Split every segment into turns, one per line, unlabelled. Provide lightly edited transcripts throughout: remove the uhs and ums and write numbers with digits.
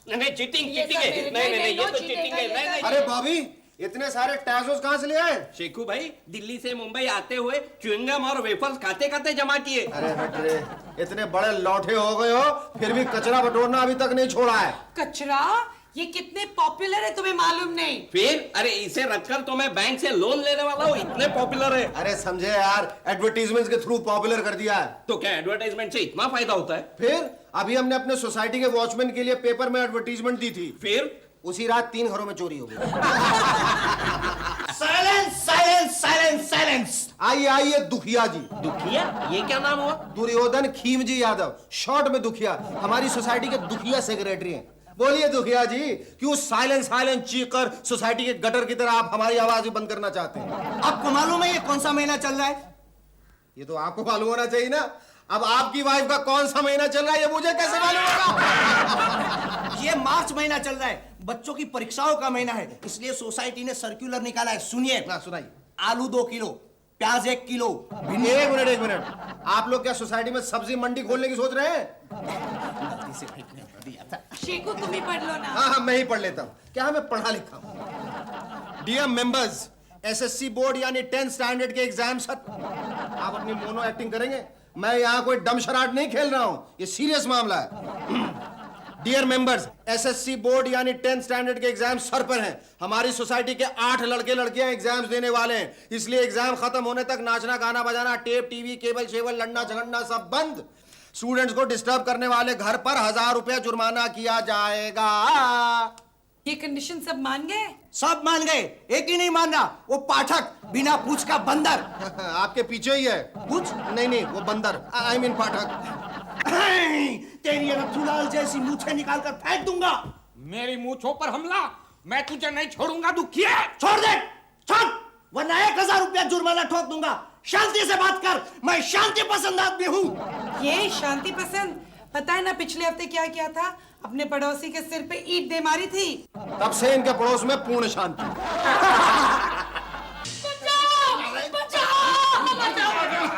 नहीं cheating cheating है, नहीं नहीं नहीं, ये तो चीटिंग है, नहीं नहीं।
अरे बॉबी, इतने सारे टैक्स कहाँ से ले आए?
शेखू भाई दिल्ली से मुंबई आते हुए च्युइंगम और वेफर्स खाते खाते जमा किए।
अरे हट रे, इतने बड़े लौटे हो गए हो, फिर भी कचरा बटोरना अभी तक नहीं छोड़ा है।
कचरा? ये कितने पॉपुलर है तुम्हें मालूम नहीं?
फिर अरे इसे रखकर तो मैं बैंक से लोन लेने वाला हूँ, इतने पॉपुलर है।
अरे समझे यार, एडवर्टीजमेंट के थ्रू पॉपुलर कर दिया है।
तो क्या एडवर्टाइजमेंट से इतना फायदा होता है?
फिर अभी हमने अपने सोसाइटी के वॉचमैन के लिए पेपर में एडवर्टीजमेंट दी थी,
फिर
उसी रात 3 घरों में चोरी हो गई।
Silence silence silence silence.
आइए आइए दुखिया जी।
दुखिया? ये क्या नाम हुआ?
दुर्योधन खीमजी यादव, शॉर्ट में दुखिया, हमारी सोसाइटी के दुखिया सेक्रेटरी हैं। बोलिए दुखिया जी, क्यों साइलेंस साइलेंस चीख कर सोसाइटी के गटर की तरह आप हमारी आवाज भी बंद करना चाहते हैं?
आपको मालूम है ये कौन सा महीना चल रहा है?
ये तो आपको मालूम होना चाहिए ना। अब आपकी वाइफ का कौन सा महीना चल रहा है ये मुझे कैसे मालूम होगा?
ये मार्च महीना चल रहा है, बच्चों की परीक्षाओं का महीना है, इसलिए सोसाइटी ने सर्कुलर निकाला है। सुनिए
ना सुनाइए।
आलू 2 किलो, प्याज 1 किलो, भिंडी।
एक मिनट, आप लोग क्या सोसाइटी में सब्जी मंडी खोलने की सोच रहे हैं?
शेखू तुम ही पढ़ लो ना।
हाँ मैं ही पढ़ लेता हूँ, क्या मैं पढ़ा लिखा हूँ। डियर मेंबर्स, एसएससी बोर्ड यानी 10th स्टैंडर्ड के एग्जाम सर। आप अपनी मोनो एक्टिंग करेंगे, मैं यहाँ कोई डम शराट नहीं खेल रहा हूँ, ये सीरियस मामला है। डियर मेंबर्स, एसएससी बोर्ड यानी 10th स्टैंडर्ड के एग्जाम सर पर हैं। हमारी सोसाइटी के 8 लड़के लड़कियां एग्जाम्स देने वाले हैं, इसलिए एग्जाम खत्म होने तक नाचना गाना बजाना, टेप टीवी केबल शेबल लड़ना झगड़ना सब बंद। स्टूडेंट्स को डिस्टर्ब करने वाले घर पर 1000 रुपया जुर्माना किया जाएगा।
ये कंडीशन सब मान गए?
सब मान गए, एक ही नहीं मान रहा, वो पाठक बिना पूछ का बंदर।
आपके पीछे ही है।
पूछ?
नहीं वो बंदर, आई मीन पाठक।
तेरी रथुलाल जैसी मूछें निकाल कर फेंक दूंगा।
मेरी मूंछों पर हमला, मैं तुझे नहीं छोड़ूंगा दुखिया।
छोड़ दे, छोड़, वरना 1000 रुपया जुर्माना ठोक दूंगा। शांति से बात कर, मैं शांति पसंद आदमी हूँ।
ये शांति पसंद? पता है ना पिछले हफ्ते क्या किया था? अपने पड़ोसी के सिर पे ईंट दे मारी थी।
तब से इनके पड़ोस में पूर्ण शांति।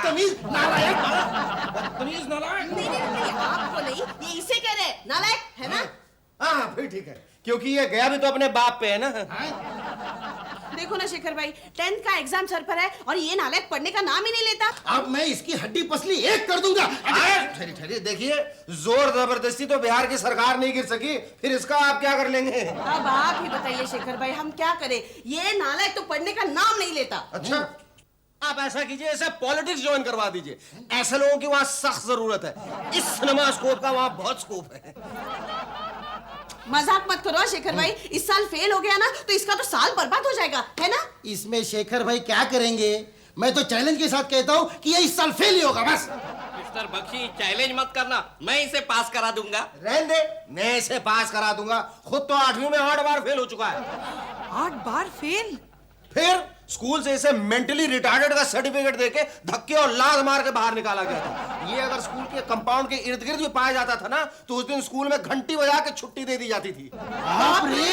तमीज नालायक।
बदतमीज नालायक।
नहीं आपको नहीं, ये इसे कह रहे नालायक है ना?
हाँ फिर ठीक है, क्योंकि ये गया भी तो अपने बाप पे है ना।
देखो ना शेखर भाई, 10th का एग्जाम सर पर है और ये नालायक पढ़ने का नाम ही नहीं लेता।
अब मैं इसकी हड्डी पसली एक कर दूंगा। ठहरिए, देखिए जोर जबरदस्ती तो बिहार की सरकार नहीं गिर सकी, फिर इसका आप क्या कर लेंगे?
अब आप ही बताइए शेखर भाई, हम क्या करें? ये नालायक तो पढ़ने का नाम नहीं लेता।
अच्छा, आप ऐसा कीजिए, इसे पॉलिटिक्स ज्वाइन करवा दीजिए। ऐसे लोगों की वहां सख्त जरूरत है। इस सिनेमा स्कोप का वहां बहुत स्कोप है।
मजाक मत करो शेखर भाई, इस साल फेल हो गया ना तो इसका तो साल बर्बाद हो जाएगा, है ना?
इसमें शेखर भाई क्या करेंगे? मैं तो चैलेंज के साथ कहता हूँ कि ये इस साल फेल ही होगा बस।
मिस्टर बख्शी चैलेंज मत करना, मैं इसे पास करा दूंगा।
रहने दे, मैं इसे पास करा दूंगा। खुद तो 8वीं में 8 बार फेल हो चुका है।
8 बार फेल?
फिर स्कूल से इसे मेंटली रिटार्डेड का सर्टिफिकेट देके धक्के और लात मार के बाहर निकाला गया था। ये अगर स्कूल के कंपाउंड के इर्द गिर्द भी पाया जाता था ना, तो उस दिन स्कूल में घंटी बजा के छुट्टी दे दी जाती थी।
बाप रे!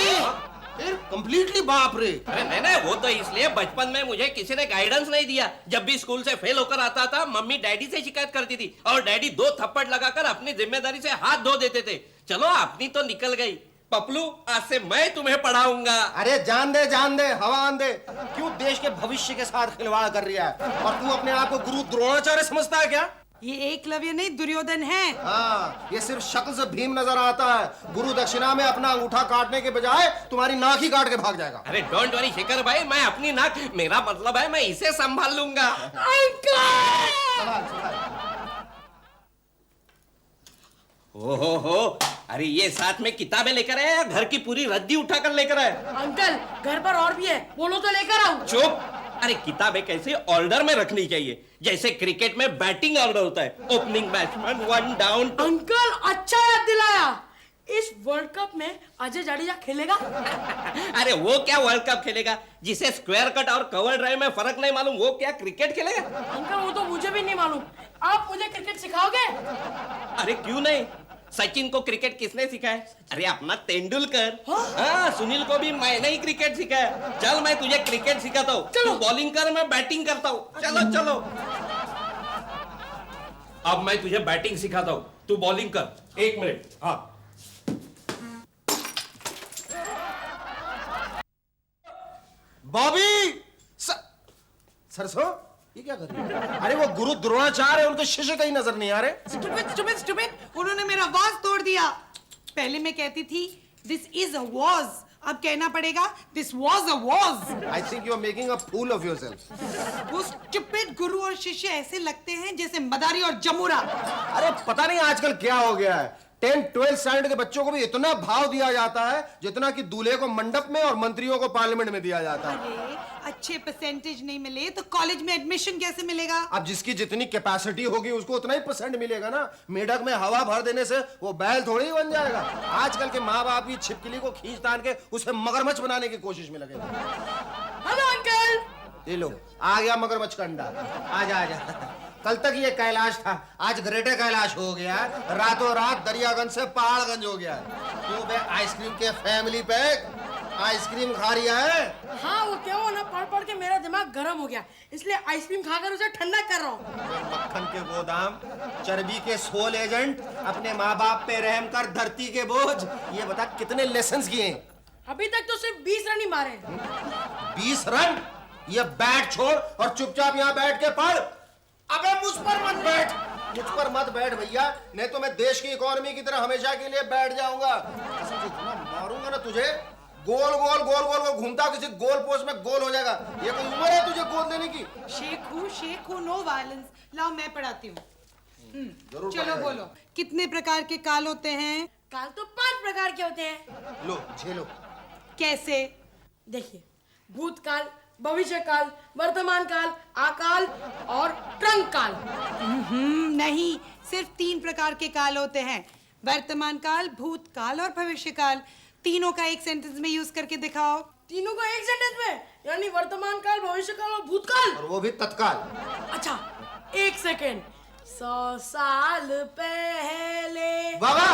फिर कंप्लीटली बाप रे।
अरे नहीं वो तो इसलिए बचपन में मुझे किसी ने गाइडेंस नहीं दिया। जब भी स्कूल से फेल होकर आता था, मम्मी डैडी से शिकायत करती थी और डैडी 2 थप्पड़ लगाकर अपनी जिम्मेदारी से हाथ धो देते थे। चलो अपनी तो निकल गई। पपलू, आज से मैं तुम्हें पढ़ाऊंगा।
अरे जान दे, हवा आन दे। क्यों देश के भविष्य के साथ खिलवाड़ कर रहा है? और तू अपने आप को गुरु द्रोणाचार्य समझता है क्या?
ये एकलव्य नहीं दुर्योधन है।
हाँ, ये सिर्फ शक्ल से भीम नजर आता है। गुरु दक्षिणा में अपना अंगूठा काटने के बजाय तुम्हारी नाक ही काट के भाग जाएगा।
अरे डोंट वरी शेखर भाई, मैं अपनी नाक, मेरा मतलब है मैं इसे संभाल लूंगा। ओहो, अरे ये साथ में किताबें लेकर आए या घर की पूरी रद्दी उठाकर लेकर आए?
अंकल घर पर और भी है, बोलो तो लेकर आओ।
चुप! अरे किताबें कैसे ऑर्डर में रखनी चाहिए, जैसे क्रिकेट में बैटिंग ऑर्डर होता है। Opening batsman 1 down.
अंकल अच्छा याद दिलाया, इस वर्ल्ड कप में अजय जाडेजा खेलेगा।
अरे वो क्या वर्ल्ड कप खेलेगा? जिसे स्क्वायर कट और कवर ड्राइव में फर्क नहीं मालूम, वो क्या क्रिकेट खेलेगा?
अंकल वो तो मुझे भी नहीं मालूम, आप मुझे क्रिकेट सिखाओगे?
अरे क्यों नहीं, सचिन को क्रिकेट किसने सिखाया? अरे अपना तेंदुलकर। हाँ, सुनील को भी मैंने ही क्रिकेट सिखाया। चल मैं तुझे क्रिकेट सिखाता हूँ, तू बॉलिंग कर, मैं बैटिंग करता हूँ। चलो चलो। अब मैं तुझे बैटिंग सिखाता हूँ, तू बॉलिंग कर। 1 मिनट। हाँ
बॉबी सरसों ये क्या कर रही है? अरे वो गुरु द्रोणाचार्य है, उनके शिष्य कहीं नजर नहीं आ रहे।
स्टूपिड उन्होंने मेरा वाज तोड़ दिया। पहले मैं कहती थी दिस इज अ वॉज, अब कहना पड़ेगा this was a was.
I think you are making a fool of yourself.
वो स्टूपिड गुरु और शिष्य ऐसे लगते हैं जैसे मदारी और जमूरा।
अरे पता नहीं आजकल क्या हो गया है, 10-12 स्टैंडर्ड के बच्चों को भी इतना भाव दिया जाता है जितना कि दूल्हे को मंडप में और मंत्रियों को पार्लियामेंट में दिया जाता है।
अरे अच्छे परसेंटेज नहीं मिले तो कॉलेज में एडमिशन कैसे मिलेगा?
अब जिसकी जितनी कैपेसिटी होगी उसको उतना ही परसेंट मिलेगा ना। मेढक में हवा भर देने से वो बैल थोड़ी ही बन जाएगा। आजकल के माँ बाप की छिपकली को खींच तान के उसे मगरमच्छ बनाने की कोशिश में लगे।
Hello uncle.
ये लो आ गया मगरमच्छ का अंडा। आजा आजा। कल तक ये कैलाश था, आज ग्रेटर कैलाश हो गया। रातों रात दरियागंज से पहाड़गंज हो गया। क्यों बे आइसक्रीम के फैमिली पैक आइसक्रीम खा रिया है?
हाँ वो क्या हुआ ना, पढ़ पढ़ के मेरा दिमाग गर्म हो गया, इसलिए आइसक्रीम खाकर उसे ठंडा कर रहा हूँ।
मक्खन के गोदाम, चर्बी के सोल एजेंट, अपने माँ बाप पे रहम कर धरती के बोझ। ये बता कितने लेसन्स किए?
अभी तक तो सिर्फ 20 रन ही मारे।
20 रन? ये बैट छोड़ और चुपचाप यहाँ बैठ के पढ़। अबे मुझ पर मत बैठ, मुझ पर मत बैठ भैया, नहीं तो मैं देश की इकोनॉमी की तरह हमेशा के लिए बैठ जाऊंगा। इतना मारूंगा ना तुझे, गोल गोल गोल गोल गोल घूमता किसी गोल पोस्ट में गोल हो जाएगा। ये कोई उम्र है तुझे गोल देने की?
Shekhu no violence. लाओ मैं पढ़ाती हूँ।
जरूर
चलो
पढ़ाएगा।
बोलो कितने प्रकार के काल होते हैं?
काल तो 5 प्रकार के होते हैं।
लो झेलो।
कैसे?
देखिए, भूतकाल, भविष्य काल, वर्तमान काल, आकाल और ट्रंक काल।
नहीं, सिर्फ 3 प्रकार के काल होते हैं, वर्तमान काल, भूतकाल और भविष्य काल। तीनों का एक सेंटेंस में यूज करके दिखाओ।
तीनों को एक सेंटेंस में, यानी वर्तमान काल, भविष्य काल और भूतकाल।
और वो भी तत्काल।
अच्छा, 1 सेकेंड। 100 साल पहले
बाबा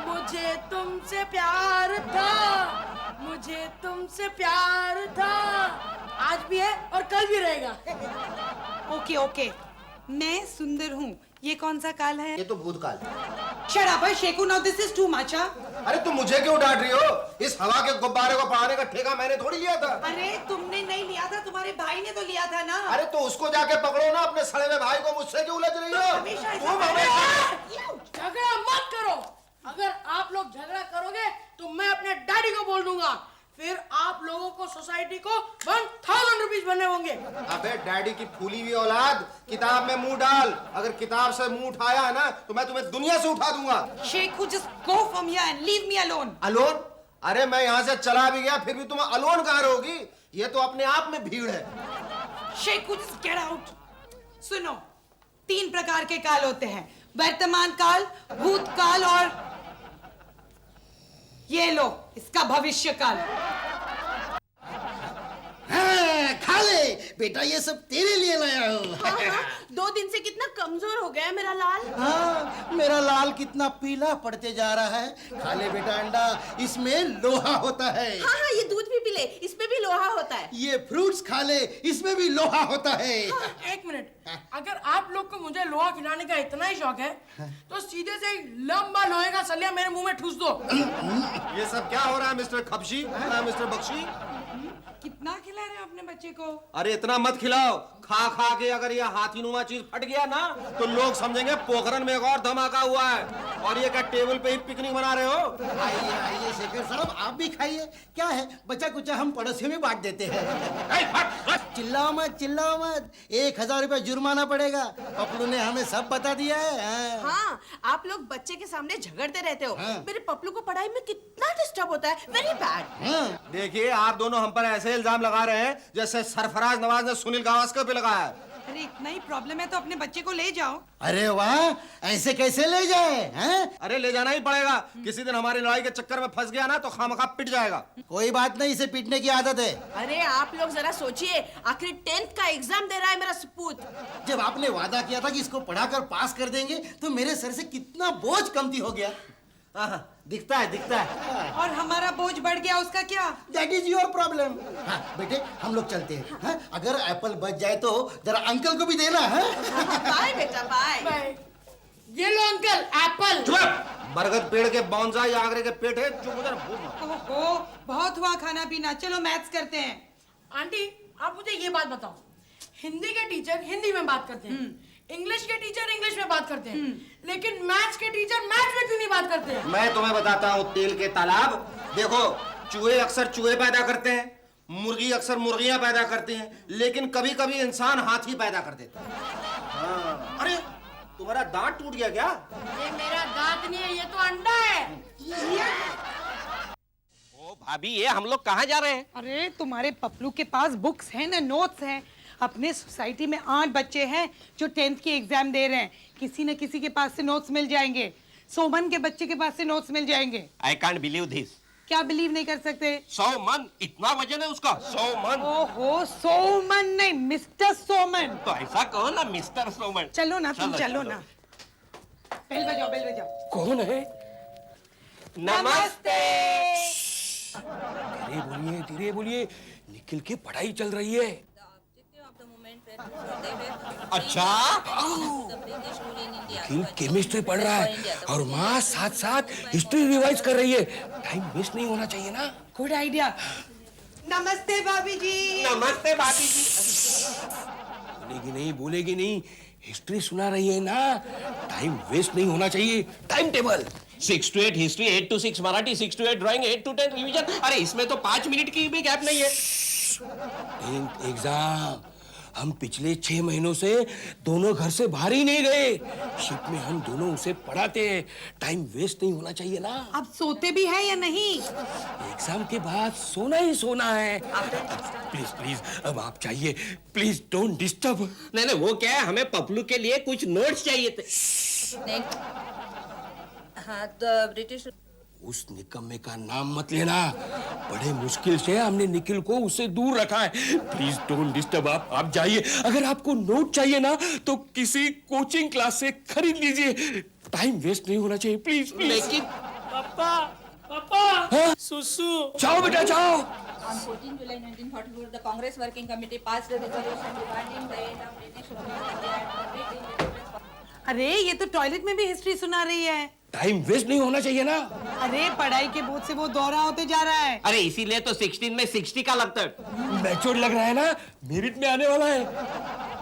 मुझे तुमसे प्यार था, मुझे तुमसे प्यार था, आज भी है और कल भी रहेगा।
ओके ओके, मैं सुंदर हूँ, ये कौन सा काल है?
ये तो भूतकाल।
Shut up Shekhu, now this is too much.
अरे तुम मुझे क्यों डांट रही हो? इस हवा के गुब्बारे को पढ़ाने का ठेका मैंने थोड़ी लिया था।
अरे तुमने नहीं लिया था, तुम्हारे भाई ने तो लिया था ना।
अरे तो उसको जाके पकड़ो ना, अपने सड़े हुए भाई को मुझसे क्यों उलझ रही हो?
हमेशा ऐसा
तुम
करते
हमेशा-
झगड़ा मत करो। अगर आप लोग झगड़ा करोगे तो मैं अपने डैडी को बोल दूंगा, फिर आप लोगों को सोसाइटी को 1000 रुपीज भरने होंगे।
अबे डैडी की फूली हुई औलाद, किताब में मुंह डाल। अगर किताब से मुंह उठाया है ना तो मैं तुम्हें दुनिया से उठा दूंगा।
Shekhu, just go from here and leave me alone.
Alone? अरे मैं यहाँ से चला भी गया फिर भी तुम अलोन कहाँ रहोगी? ये तो अपने आप में भीड़ है।
Shekhu, just get out. सुनो, 3 प्रकार के काल होते हैं, वर्तमान काल, भूतकाल और ये लो इसका भविष्य काल।
हाँ, खा ले बेटा, ये सब तेरे लिए लाया हूँ।
हाँ, 2 दिन से कितना कमजोर हो गया है मेरा लाल।
हाँ, मेरा लाल कितना पीला पड़ते जा रहा है। खा ले बेटा अंडा, इसमें लोहा होता है।
हाँ हाँ, ये दूध भी पी ले, इसमें भी लोहा होता है।
ये फ्रूट्स खा ले, इसमें भी लोहा होता है।
1 मिनट, अगर आप लोग को मुझे लोहा खिलाने का इतना ही शौक है तो सीधे से एक लंबा लोहे का सलिया मेरे मुंह में ठूस दो।
ये सब क्या हो रहा है मिस्टर खबशी? मिस्टर बख्शी,
कितना खिला रहे हो अपने बच्चे को?
अरे इतना मत खिलाओ। खा खा के अगर ये हाथीनुमा चीज फट गया ना तो लोग समझेंगे पोखरन में एक और धमाका हुआ है। और ये क्या टेबल पे ही पिकनिक मना रहे हो?
आइए आइए शेखर साहब, आप भी खाइए। क्या है, बचा कुचा हम पड़ोसियों में बांट देते हैं। चिल्लाओ मत, 1000 रुपया जुर्माना पड़ेगा। पपलू ने हमें सब बता दिया है।
हाँ, आप लोग बच्चे के सामने झगड़ते रहते हो।
हाँ।
मेरे पपलू को पढ़ाई में कितना डिस्टर्ब होता है, वेरी बैड।
देखिए आप दोनों हम पर ऐसे इल्जाम लगा रहे हैं जैसे सरफराज नवाज ने सुनील गावस्कर पे लगाया है।
अरे इतना ही प्रॉब्लम है तो अपने बच्चे को ले जाओ।
अरे वाह, ऐसे कैसे ले जाए हैं?
अरे ले जाना ही पड़ेगा, किसी दिन हमारी लड़ाई के चक्कर में फंस गया ना तो खामखा पिट जाएगा।
कोई बात नहीं, इसे पीटने की आदत है।
अरे आप लोग जरा सोचिए, आखिर 10th का एग्जाम दे रहा है मेरा सपूत।
जब आपने वादा किया था कि इसको पढ़ाकर पास कर देंगे तो मेरे सर से कितना बोझ कमती हो गया।
दिखता है।
और हमारा बोझ बढ़ गया, उसका क्या?
That is your problem. हाँ बेटे, हम लोग चलते हैं। हाँ, अगर एप्पल बच जाए तो जरा अंकल को भी देना है।
बाय बेटा बाय।
बाय। ये लो अंकल, एप्पल।
चुप! बरगद पेड़ के बॉन्साई आगरे के पेट है, चुप हो जा।
ओहो, बहुत हुआ खाना पीना, चलो मैथ्स करते हैं।
आंटी आप मुझे ये बात बताओ, हिंदी के टीचर हिंदी में बात करते हैं, इंग्लिश के टीचर इंग्लिश में बात करते हैं, लेकिन मैथ्स के टीचर मैथ्स में क्यों नहीं बात करते हैं?
मैं तुम्हें बताता हूँ तेल के तालाब। देखो, चूहे अक्सर चूहे पैदा करते हैं, मुर्गी अक्सर मुर्गियां पैदा करती हैं, लेकिन कभी कभी इंसान हाथी पैदा कर देता है। हाँ। अरे तुम्हारा दांत टूट गया क्या?
ये मेरा दांत नहीं है, ये तो अंडा है।
ओ भाभी, ये हम लोग कहाँ जा रहे हैं?
अरे तुम्हारे पपलू के पास बुक्स हैं ना, नोट्स हैं। अपने सोसाइटी में 8 बच्चे हैं जो 10th की एग्जाम दे रहे हैं। किसी न किसी के पास से नोट्स मिल जाएंगे। सोमन के बच्चे के पास से नोट्स मिल जाएंगे।
I can't believe this.
क्या बिलीव नहीं कर सकते?
100 मन, इतना वजन है उसका? 100 मन?
ओहो, सोमन नहीं, मिस्टर सोमन।
तो ऐसा कहो ना, मिस्टर सोमन।
चलो ना, तुम चलो ना। बेल बजाओ, बेल बजाओ।
कौन है?
नमस्ते।
धीरे बोलिए, निखिल की पढ़ाई चल रही है।
अच्छा,
निखिल केमिस्ट्री पढ़ रहा है और माँ साथ साथ हिस्ट्री रिवाइज कर रही है। टाइम वेस्ट नहीं होना चाहिए ना।
Good idea. नमस्ते भाभी जी।
नमस्ते भाभी जी।
बोलेगी नहीं, हिस्ट्री सुना रही है ना। टाइम वेस्ट नहीं होना चाहिए। Time table
6 to 8 history, 8 to 6 Marathi, 6 to 8 drawing, 8 to 10 revision. अरे इसमें तो 5 मिनट की भी गैप नहीं है।
एग्जाम। हम पिछले 6 महीनों से दोनों घर से बाहर ही नहीं गए। शिप में हम दोनों उसे पढ़ाते हैं। टाइम वेस्ट नहीं होना चाहिए ना।
अब सोते भी है या नहीं?
एग्जाम के बाद सोना ही सोना है। प्लीज प्लीज, अब आप चाहिए, प्लीज डोंट डिस्टर्ब।
नहीं नहीं, वो क्या है, हमें पपलू के लिए कुछ नोट्स चाहिए थे।
हाँ, तो ब्रिटिश।
उस निकम्मे का नाम मत लेना। बड़े मुश्किल से हमने निखिल को उससे दूर रखा है। Please don't disturb. आप जाइए। अगर आपको नोट चाहिए ना तो किसी कोचिंग क्लास से खरीद लीजिए। टाइम वेस्ट नहीं होना चाहिए। Please please.
लेकिन
पापा,
सुसु।
जाओ बेटा जाओ।
On 14 July 1944, the Congress Working Committee passed a resolution demanding the end of British rule in India and completing independence.
अरे ये तो टॉयलेट में भी हिस्ट्री सुना रही है।
टाइम वेस्ट नहीं होना चाहिए ना।
अरे पढ़ाई के बोझ से वो दोहरा होते जा रहा है।
अरे इसीलिए तो 16 में 60 का लगता है।
मैच्योर लग रहा है ना, मेरिट में आने वाला है।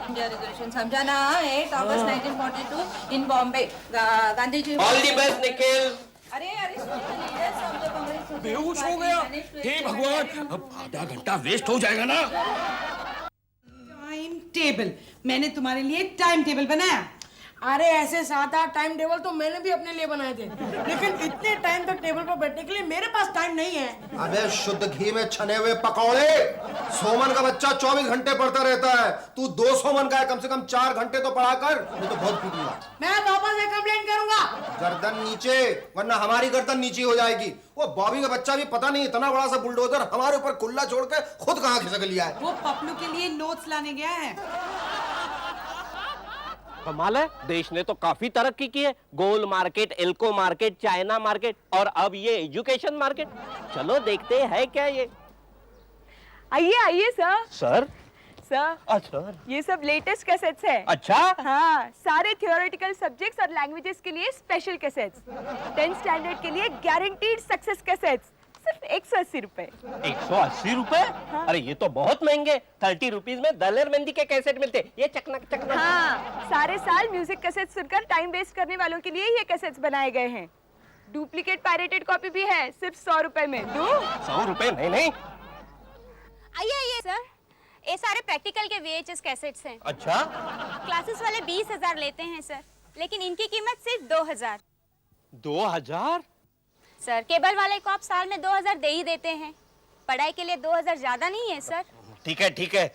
India resolution समझाना 8 August 1942 in Bombay. Gandhi ji.
All the best Nikhil.
अरे लीडर्स ऑफ द कांग्रेस
बेहोश हो गया। हे भगवान, अब आधा घंटा वेस्ट हो जाएगा ना।
टाइम टेबल, मैंने तुम्हारे लिए टाइम टेबल बनाया।
अरे ऐसे 7-8 टाइम टेबल तो मैंने भी अपने लिए बनाए थे, लेकिन इतने टाइम तक टेबल पर बैठने के लिए मेरे पास टाइम नहीं है।
अबे शुद्ध घी में छने हुए पकौड़े। सोमन का बच्चा 24 घंटे पढ़ता रहता है, तू 2 सोमन का है, कम से कम 4 घंटे तो पढ़ा कर, नहीं तो बहुत पीटूंगा।
मैं पापा से कंप्लेंट करूंगा।
गर्दन नीचे, वरना हमारी गर्दन नीची हो जाएगी। वो बॉबी का बच्चा भी पता नहीं इतना बड़ा सा बुलडोजर हमारे ऊपर खुला छोड़ के खुद कहाँ खिसक लिया है।
वो पपलू के लिए नोट्स लाने गया है।
कमाल है, देश ने तो काफी तरक्की की है। Gold market, Elco market, China market और अब ये एजुकेशन मार्केट। चलो देखते हैं क्या ये।
आइए आइए सर।
सर?
सर,
अच्छा
ये सब लेटेस्ट कैसेट्स है।
अच्छा।
हाँ, सारे थियोरेटिकल सब्जेक्ट्स और लैंग्वेजेस के लिए स्पेशल कैसेट्स। 10th स्टैंडर्ड के लिए गारंटीड सक्सेस कैसेट्स सिर्फ 180 रुपए।
180 रुपए?
हाँ।
अरे ये तो बहुत महंगे। 30 रुपीज में दलेर मेहंदी के कैसेट मिलते। ये चकना चकना।
हाँ, सारे साल म्यूजिक कैसेट्स सुनकर टाइम वेस्ट करने वालों के लिए ये कैसेट्स बनाए गए हैं। डुप्लीकेट पायरेटेड कॉपी भी है, सिर्फ 100 रुपए में। दो
100 रुपए? नहीं नहीं।
आइए आइए सर, ये सारे प्रैक्टिकल के VHS कैसेट्स हैं।
अच्छा।
क्लासेस वाले 20,000 लेते हैं सर, लेकिन इनकी कीमत सिर्फ 2,000।
2000?
सर, केबल वाले को आप साल में 2,000 दे ही देते हैं। पढ़ाई के लिए 2,000 ज्यादा नहीं है सर।
ठीक है ठीक है।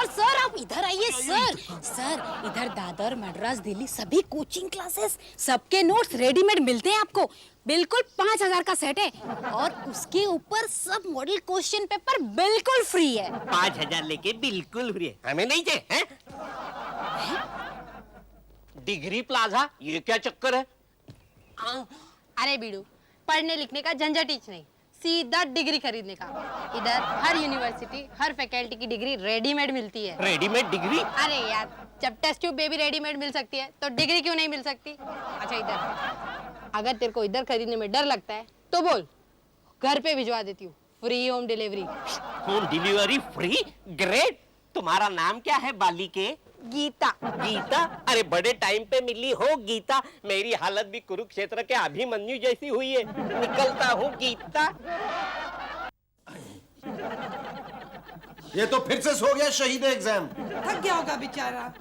सर आप इधर आइए सर। सर, इधर दादर, मद्रास, दिल्ली सभी कोचिंग क्लासेस, सबके नोट्स रेडीमेड मिलते हैं आपको। बिल्कुल 5,000 का सेट है और उसके ऊपर सब मॉडल क्वेश्चन पेपर बिल्कुल फ्री है।
5,000 लेके बिल्कुल फ्री है, हमें नहीं चाहिए। डिग्री प्लाजा, ये क्या चक्कर है?
अरे बीड़ू, पढ़ने लिखने का झंझट ही नहीं, सीधा डिग्री खरीदने का। इधर हर यूनिवर्सिटी, हर फैकल्टी की डिग्री रेडीमेड मिलती है।
Readymade degree?
अरे यार, जब टेस्ट ट्यूब बेबी रेडीमेड मिल सकती है तो डिग्री क्यों नहीं मिल सकती? अच्छा इधर, अगर तेरे को इधर खरीदने में डर लगता है तो बोल, घर पे भिजवा देती हूँ free home delivery.
Home delivery free? Great. तुम्हारा नाम क्या है बाली के?
गीता।
गीता? अरे बड़े टाइम पे मिली हो गीता। मेरी हालत भी कुरुक्षेत्र के अभिमन्यु जैसी हुई है। निकलता हूँ गीता।
ये तो फिर से सो गया शहीद एग्जाम।
थक गया होगा बेचारा।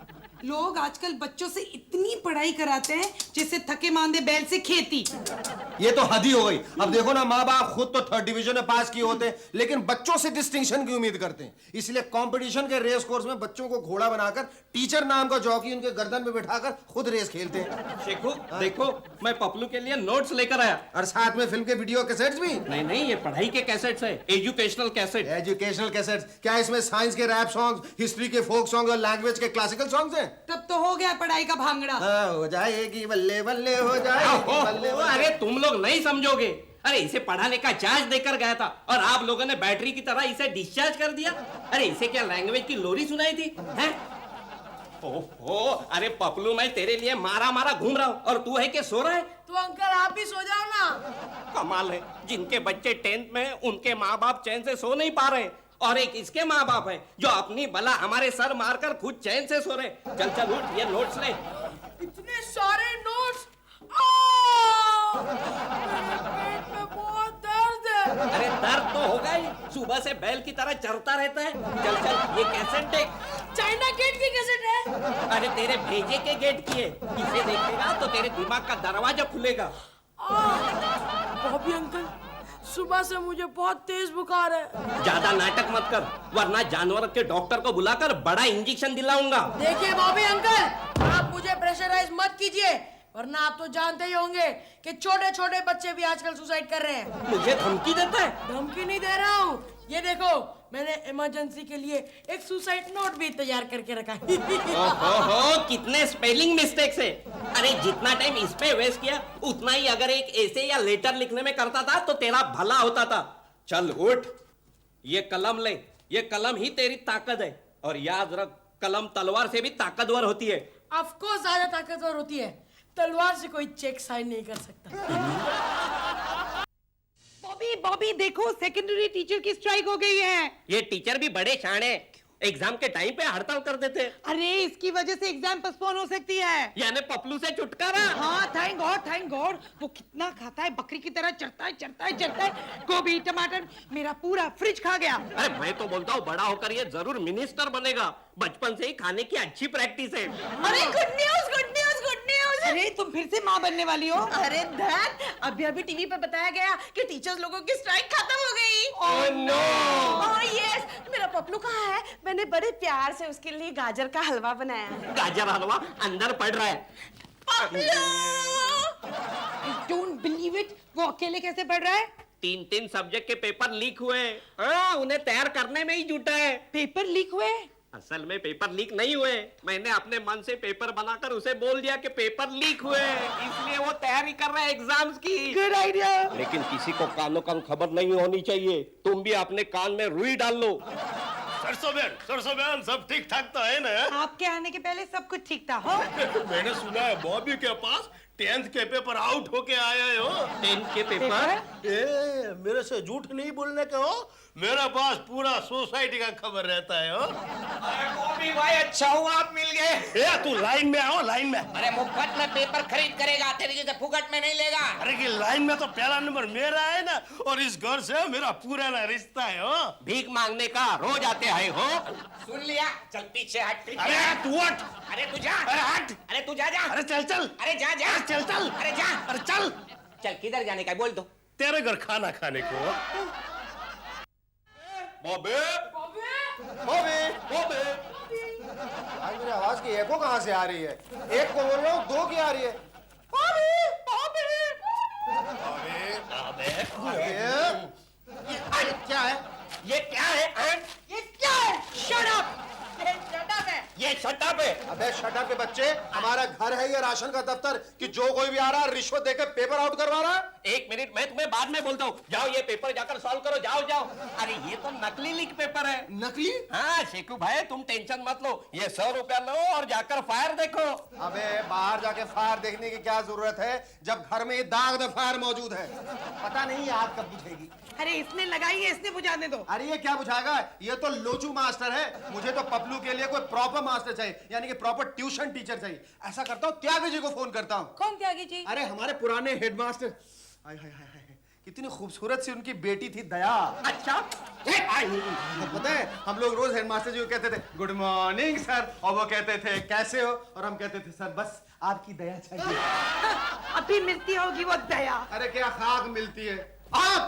लोग आजकल बच्चों से इतनी पढ़ाई कराते हैं जैसे थके मांदे बैल से खेती।
ये तो हद ही हो गई। अब देखो ना, माँ बाप खुद तो 3rd डिवीजन में पास किए होते हैं, लेकिन बच्चों से डिस्टिंक्शन की उम्मीद करते हैं। इसलिए कंपटीशन के रेस कोर्स में बच्चों को घोड़ा बनाकर टीचर नाम का जॉकी उनके गर्दन में बिठाकर खुद रेस खेलते हैं।
शेखू देखो, मैं पपलू के लिए नोट्स लेकर आया।
और साथ में फिल्म के वीडियो कैसेट्स भी।
नहीं, ये पढ़ाई के कैसेट्स है, एजुकेशनल कैसेट।
Educational cassettes? क्या इसमें साइंस के रैप सॉन्ग्स, हिस्ट्री के फोक सॉन्ग और लैंग्वेज के क्लासिकल सॉन्ग्स हैं?
तब तो हो गया पढ़ाई का भांगड़ा।
हो जाएगी बल्ले बल्ले, हो जाएगी बल्ले बल्ले।
अरे तुम लोग नहीं समझोगे। अरे इसे पढ़ाने का चार्ज देकर गया था और आप लोगों ने बैटरी की तरह इसे डिस्चार्ज कर दिया। अरे इसे क्या लैंग्वेज की लोरी सुनाई थी? हैं? ओहो, अरे पपलू मैं तेरे लिए मारा मारा घूम रहा हूँ और तू है कि सो रहा है?
तो अंकल आप भी सो जाओ ना।
कमाल है, जिनके बच्चे 10th में उनके माँ बाप चैन से सो नहीं पा रहे, और एक इसके माँ बाप है जो अपनी बला हमारे सर मारकर खुद चैन से सो रहे। चल चल उठ, ये नोट्स ले।
इतने सारे नोट्स। मेरे पेट में बहुत दर्द है।
अरे दर्द तो होगा ही, सुबह से बैल की तरह चलता रहता है। चल चल, ये कैसेट देख।
चाइना गेट की कैसेट है।
अरे तेरे भेजे के गेट की है। इसे देखेगा तो तेरे दिमाग का दरवाजा खुलेगा।
बॉबी अंकल, सुबह से मुझे बहुत तेज बुखार है।
ज्यादा नाटक मत कर, वरना जानवर के डॉक्टर को बुलाकर बड़ा इंजेक्शन दिलाऊंगा।
देखिए बॉबी अंकल, आप मुझे प्रेशराइज मत कीजिए, वरना आप तो जानते ही होंगे कि छोटे छोटे बच्चे भी आजकल सुसाइड कर रहे हैं।
मुझे धमकी देता है?
धमकी नहीं दे रहा हूँ, ये देखो मैंने इमरजेंसी के लिए एक सुसाइड नोट भी तैयार करके रखा है।
ओहो, कितने स्पेलिंग मिस्टेक्स है। अरे जितना टाइम इस पे वेस्ट किया, उतना ही अगर एक ऐसे या लेटर लिखने में करता था तो तेरा भला होता था। चल उठ, ये कलम ले। ये कलम ही तेरी ताकत है, और याद रख, कलम तलवार से भी ताकतवर होती है।
ऑफ कोर्स ज्यादा ताकतवर होती है, तलवार से कोई चेक साइन नहीं कर सकता।
बॉबी बॉबी देखो, सेकेंडरी टीचर की स्ट्राइक हो गई है।
ये टीचर भी बड़े शाणे, एग्जाम के टाइम पे हड़ताल कर देते।
अरे इसकी वजह से एग्जाम पोस्टपोन हो सकती है।
यानी पपलू से छुटकारा।
हाँ, थैंक गॉड थैंक गॉड। वो कितना खाता है, बकरी की तरह चढ़ता है चढ़ता है चढ़ता है। गोभी टमाटर मेरा पूरा फ्रिज खा गया।
अरे मैं तो बोलता हूँ बड़ा होकर ये जरूर मिनिस्टर बनेगा। बचपन से ही खाने की अच्छी प्रैक्टिस है।
अरे good news good news good news.
अरे तुम फिर से माँ बनने वाली हो?
अरे दैट, अभी टीवी पे बताया गया कि टीचर्स लोगों की स्ट्राइक खत्म हो गई।
Oh no.
ओह यस, मेरा पपलू कहाँ है? मैंने बड़े प्यार से उसके लिए गाजर का हलवा बनाया है।
गाजर हलवा अंदर पड़ रहा है।
डोंट बिलीव इट, वो अकेले कैसे पढ़ रहा है?
3 सब्जेक्ट के पेपर लीक हुए। हाँ, उन्हें तैयार करने में ही जुटा है।
पेपर लीक हुए?
असल में पेपर लीक नहीं हुए, मैंने अपने मन से पेपर बनाकर उसे बोल दिया कि पेपर लीक हुए, इसलिए वो तैयारी कर रहा है एग्जाम्स की।
Good idea.
लेकिन किसी को कानो कान खबर नहीं होनी चाहिए। तुम भी अपने कान में रुई डाल लो।
सरसों बहन सब ठीक ठाक तो है ना?
आपके आने के पहले सब कुछ ठीक था। हो?
मैंने सुना है बॉबी के पास 10th के पेपर आउट होके आए हो।
10th के पेपर?
ए, मेरे से झूठ नहीं बोलने का हो, मेरे पास पूरा सोसाइटी का खबर रहता है। हो
अरे बॉबी भाई, अच्छा हुआ आप मिल गए।
ए, तू लाइन में आओ, लाइन में।
अरे मुफ्त में पेपर खरीद करेगा, तेरे जैसे फुकट में नहीं लेगा।
अरे कि लाइन में तो पहला नंबर मेरा है ना, और इस घर से मेरा पुराना रिश्ता है। हो
भीख मांगने का रोज आते हैं। हो
सुन लिया, चल पीछे हट।
अरे तू हट।
अरे तू जा।
अरे हट।
अरे तू जा।
अरे चल चल।
अरे जा।
चल चल।
अरे जा।
अरे चल।
चल किधर जाने का बोल दो।
तेरे घर खाना खाने को।
बॉबी आज मेरी आवाज की एको कहाँ से आ रही है? एक को बोल रहा हूँ, 2 की आ रही है। क्या है?
ये क्या है?
ये क्या है? Shut up. ये शट अप है।
ये शटअप है।
अबे शट अप के बच्चे, हमारा घर है ये राशन का दफ्तर कि जो कोई भी आ रहा है रिश्वत देकर पेपर आउट करवा रहा है।
एक मिनट, मैं तुम्हें बाद में बोलता हूँ। जाओ ये पेपर जाकर सॉल्व करो, जाओ जाओ। अरे ये तो नकली लीक पेपर है।
नकली?
हाँ शेखू भाई, तुम टेंशन मत लो, ये 100 रुपया लो और जाकर फायर देखो।
अबे बाहर जाके फायर देखने की क्या जरूरत है जब घर में दाग द फायर मौजूद है। पता नहीं आग कब बुझेगी।
अरे इसने लगाई है, इसने बुझाने दो।
अरे ये क्या बुझाएगा, ये तो लोचू मास्टर है। मुझे तो पपलू के लिए कोई प्रॉपर मास्टर चाहिए, यानी कि प्रॉपर ट्यूशन टीचर चाहिए। ऐसा करता हूँ त्यागी जी को फोन करता हूँ।
कौन त्यागी जी?
अरे हमारे पुराने हेडमास्टर। हाय हाय हाय, कितनी खूबसूरत सी उनकी बेटी थी दया।
अच्छा
पता है हम लोग रोज हेडमास्टर जी को कहते थे गुड मॉर्निंग सर, और वो कहते थे कैसे हो, और हम कहते थे सर बस आपकी दया चाहिए।
अभी मिलती होगी वो दया।
अरे क्या खाक मिलती है।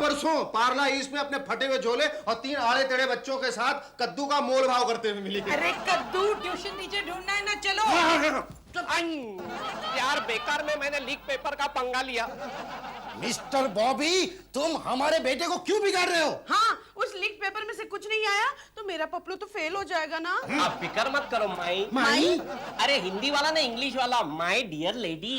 परसों पार्ला ईस्ट में अपने फटे हुए झोले और 3 आड़े टेढ़े बच्चों के साथ कद्दू का मोल भाव करते हुए मिली।
अरे कद्दू ट्यूशन टीचर ढूंढना है ना, चलो।
यार बेकार में मैंने लीक पेपर का पंगा लिया।
मिस्टर बॉबी, तुम हमारे बेटे को क्यों बिगाड़ रहे हो?
हाँ, उस लीक पेपर में से कुछ नहीं आया तो मेरा पपलू तो फेल हो जाएगा ना।
आप फिक्र मत करो माई।
माई?
अरे हिंदी वाला ना इंग्लिश वाला, my dear lady.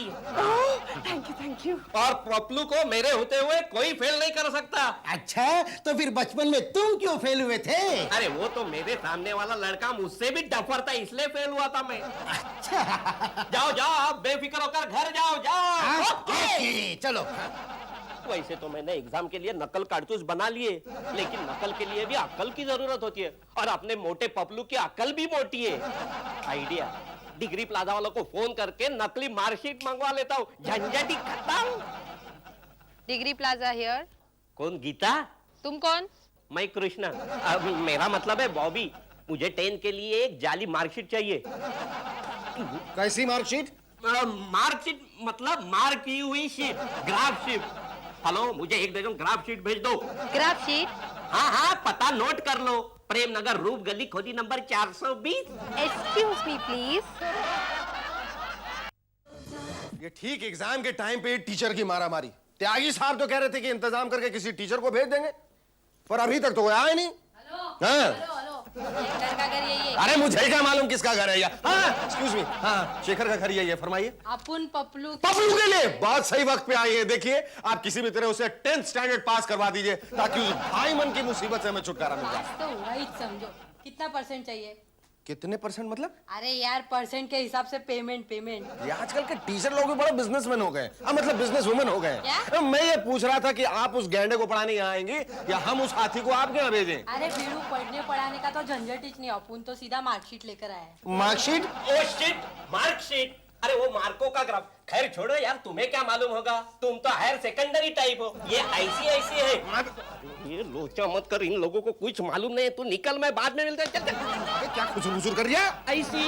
Thank you.
और पपलू को मेरे होते हुए कोई फेल नहीं कर सकता।
अच्छा, तो फिर बचपन में तुम क्यों फेल हुए थे?
अरे वो तो मेरे सामने वाला लड़का मुझसे भी डफर था, इसलिए फेल हुआ था मैं।
अच्छा।
जाओ जाओ, आप बेफिक्र होकर घर जाओ, जाओ।
ओके, चलो।
वैसे तो मैंने एग्जाम के लिए नकल कारतूस बना लिए, लेकिन नकल के लिए भी अक्ल की जरूरत होती है, और अपने मोटे पपलू की अक्ल भी मोटी है। आइडिया, डिग्री प्लाजा वालों को फोन करके नकली मार्कशीट मंगवा लेता हूँ, झंझट ही खत्म।
Degree plaza here.
कौन, गीता?
तुम कौन?
मैं कृष्णा। अब मेरा मतलब है बॉबी। मुझे 10 के लिए एक जाली मार्कशीट चाहिए।
कैसी मार्कशीट?
मार्कशीट मतलब मार्क की हुई शीट, ग्राफ शीट। हेलो, मुझे 1 दर्जन ग्राफ शीट भेज दो।
Graph sheet?
हाँ हाँ, पता नोट कर लो, प्रेम नगर, रूप गली, खोदी नंबर 420।
Excuse me please.
ये ठीक एग्जाम के टाइम पे टीचर की मारामारी। त्यागी साहब तो कह रहे थे कि इंतजाम करके किसी टीचर को भेज देंगे, पर अभी तक तो कोई आया नहीं।
शेखर का घर यही है।
अरे मुझे क्या मालूम किसका घर है? एक्सक्यूज मी, हाँ शेखर का घर यही है, फरमाइए।
अपन पपलू
के लिए बहुत सही वक्त पे आई है। देखिए आप किसी भी तरह उसे 10th स्टैंडर्ड पास करवा दीजिए, ताकि उस भाई मन की मुसीबत से हमें छुटकारा मिल जाए।
तो वही समझो, कितना परसेंट चाहिए?
कितने परसेंट मतलब?
अरे यार, परसेंट के हिसाब से पेमेंट।
ये आजकल के टीचर लोग भी बड़े बिजनेसमैन हो गए, मतलब बिजनेस वुमेन हो गए।
क्या?
मैं ये पूछ रहा था कि आप उस गैंडे को पढ़ाने यहाँ आएंगे या हम उस हाथी को आपके यहाँ भेजें?
अरे बीड़ू, पढ़ने पढ़ाने का तो झंझट ही नहीं, अपन तो सीधा मार्कशीट लेकर आए हैं।
मार्कशीट?
Oh shit, marksheet. अरे वो मार्को का ग्राफ। खैर छोड़ो यार, तुम्हें क्या मालूम होगा, तुम तो हायर सेकेंडरी टाइप हो, ये ऐसी है। ये लोचा मत कर, इन लोगों को कुछ मालूम नहीं है। तू निकल, मैं बाद में मिलते हैं। चल।
क्या खुसुर कर रही है?
ऐसी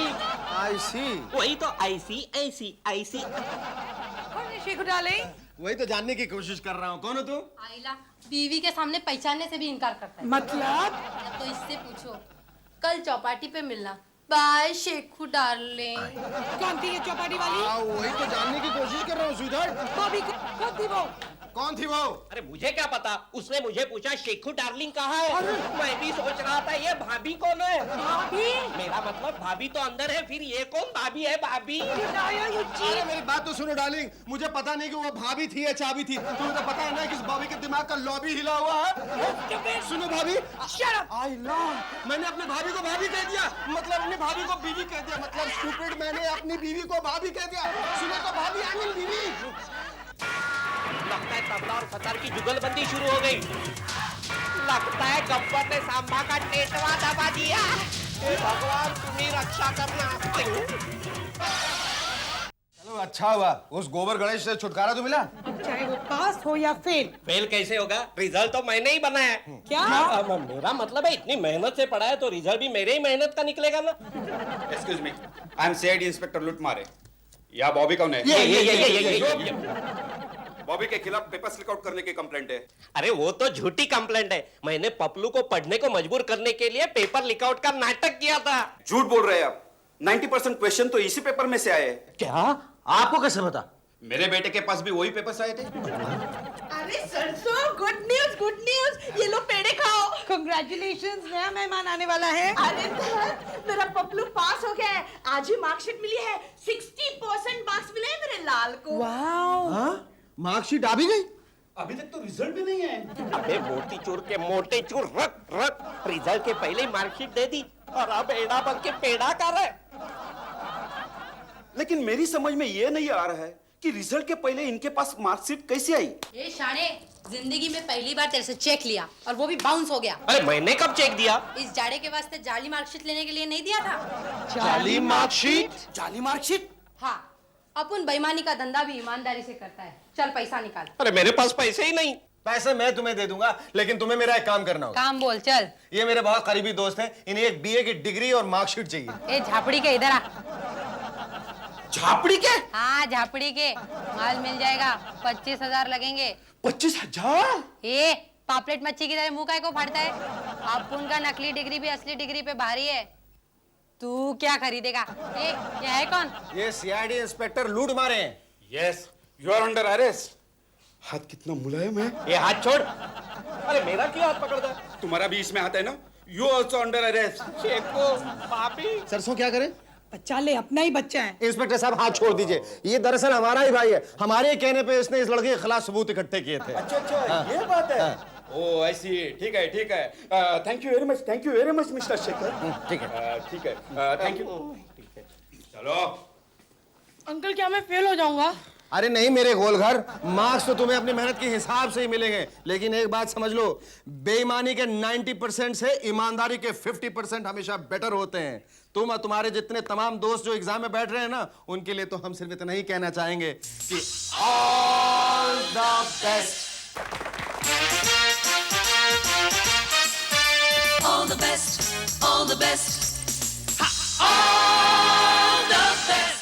वही तो, ऐसी।
कौन है शेखू डार्लिंग?
वही तो जानने की कोशिश कर रहा हूँ। कौन हो तू?
आइला बीवी के सामने पहचानने से भी इनकार करता है।
मतलब?
तो इससे पूछो, कल चौपाटी पे मिलना। Bye Shekhu darling.
कौन थी ये चौपाटी वाली?
वही तो जानने की कोशिश कर रहा हूँ स्वीटहार्ट।
बॉबी कौन थी वो?
कौन थी वो?
अरे मुझे क्या पता, उसने मुझे पूछा शेखू डार्लिंग कहाँ है। मैं भी सोच रहा था ये भाभी कौन है।
भाभी?
मेरा मतलब भाभी तो अंदर है, फिर ये कौन भाभी है? भाभी।
अरे मेरी बात तो सुनो डार्लिंग, मुझे पता नहीं कि वो भाभी थी या चाबी थी। तुम्हें तो पता है ना कि इस भाभी के दिमाग का लॉबी हिला हुआ है। सुनो भाभी, आई लव, मैंने अपनी भाभी को भाभी कह दिया, मतलब अपनी भाभी को बीवी कह दिया, मतलब स्टूपिड, मैंने अपनी बीवी को भाभी कह दिया। सुनो तो भाभी, आई मीन बीवी।
लगता है तबला और फतार की जुगलबंदी शुरू हो गई। लगता है गब्बर ने सांबा का टेटवा दबा दिया। हे भगवान, तुम्ही रक्षा करना।
चलो अच्छा हुआ, उस गोबर गणेश से छुटकारा तो मिला।
अब चाहे वो पास हो या फेल।
फेल कैसे होगा? रिजल्ट तो मैंने ही बनाया।
क्या?
मेरा मतलब है इतनी मेहनत से पढ़ा है तो रिजल्ट भी मेरे ही मेहनत का निकलेगा ना।
Excuse me, I am CID inspector Lutmare. या बॉबी कौन है?
ये।
बॉबी के खिलाफ पेपर्स लीक आउट करने की कंप्लेंट है।
अरे वो तो झूठी कंप्लेंट है। मैंने पपलू को पढ़ने को मजबूर करने के लिए पेपर लीक आउट का नाटक किया था।
झूठ बोल रहे हैं आप। 90% क्वेश्चन तो इसी पेपर में से आए हैं।
क्या? आपको कैसे पता?
मेरे बेटे के पास भी वही पेपर्स आए थे।
अरे सरसों, गुड न्यूज, ये लो पेड़े खाओ।
Congratulations, नया मेहमान आने वाला है।
अरे मेरा पपलू पास हो गया है, आज ही मार्कशीट मिली है। 60% मार्क्स मिले हैं मेरे लाल को।
वाओ।
हाँ? मार्कशीट आ भी गई?
अभी तक तो रिजल्ट भी नहीं है।
अबे मोती चूर के मोटे चूर, रख रख, रिजल्ट के पहले ही मार्कशीट दे दी और अब एड़ा बन के पेड़ा कर रहे।
लेकिन मेरी समझ में ये नहीं आ रहा है कि रिजल्ट के पहले इनके पास मार्कशीट कैसे आई।
ए शाणे, जिंदगी में पहली बार तेरे से चेक लिया और वो भी बाउंस हो गया।
अरे मैंने कब चेक दिया?
इस जाड़े के वास्ते जाली मार्कशीट लेने के लिए नहीं दिया था?
जाली मार्कशीट?
जाली मार्कशीट?
हाँ, अपन बेईमानी का धंधा भी ईमानदारी से करता है। चल पैसा निकाल।
अरे मेरे पास पैसे ही नहीं।
पैसे मैं तुम्हें दे दूंगा, लेकिन तुम्हें मेरा एक काम करना होगा।
काम बोल चल।
ये मेरे बहुत करीबी दोस्त हैं, इन्हें एक बीए की डिग्री और मार्कशीट चाहिए।
ए झापड़ी के इधर आ।
झापड़ी के?
हाँ झापड़ी के, माल मिल जाएगा। 25,000 लगेंगे।
25,000?
ए पापलेट मच्छी की तरह मुंह काय को फाड़ता है? अपन का नकली डिग्री भी असली डिग्री पे भारी है। तू क्या खरीदेगा? ए ये है कौन?
ये सीआईडी इंस्पेक्टर लूट मारे हैं।
Yes, you are under arrest. हाथ कितना मुलायम है।
ये हाथ छोड़। अरे मेरा क्यों हाथ पकड़ता है?
तुम्हारा भी इसमें हाथ है ना? You also under arrest.
शेको, पापी।
सरसों क्या करें?
बच्चा ले, अपना ही बच्चा है।
इंस्पेक्टर साहब हाथ छोड़ दीजिए, ये दरअसल हमारा ही भाई है। हमारे कहने पे इसने इस लड़के के खिलाफ सबूत इकट्ठे किए थे।
अच्छा अच्छा, ये बात है। ओह आई सी, ठीक है ठीक है। Thank you very much mister Shekhar.
ठीक है
ठीक है, थैंक यू। चलो।
अंकल क्या मैं फेल हो जाऊंगा?
अरे नहीं मेरे गोल घर, मार्क्स तो तुम्हें अपनी मेहनत के हिसाब से ही मिलेंगे, लेकिन एक बात समझ लो, बेईमानी के 90% से ईमानदारी के 50% हमेशा बेटर होते हैं। तुम और तुम्हारे जितने तमाम दोस्त जो एग्जाम में बैठ रहे हैं ना, उनके लिए तो हम सिर्फ इतना ही कहना चाहेंगे कि all the best.
All the best, all the best, all the best.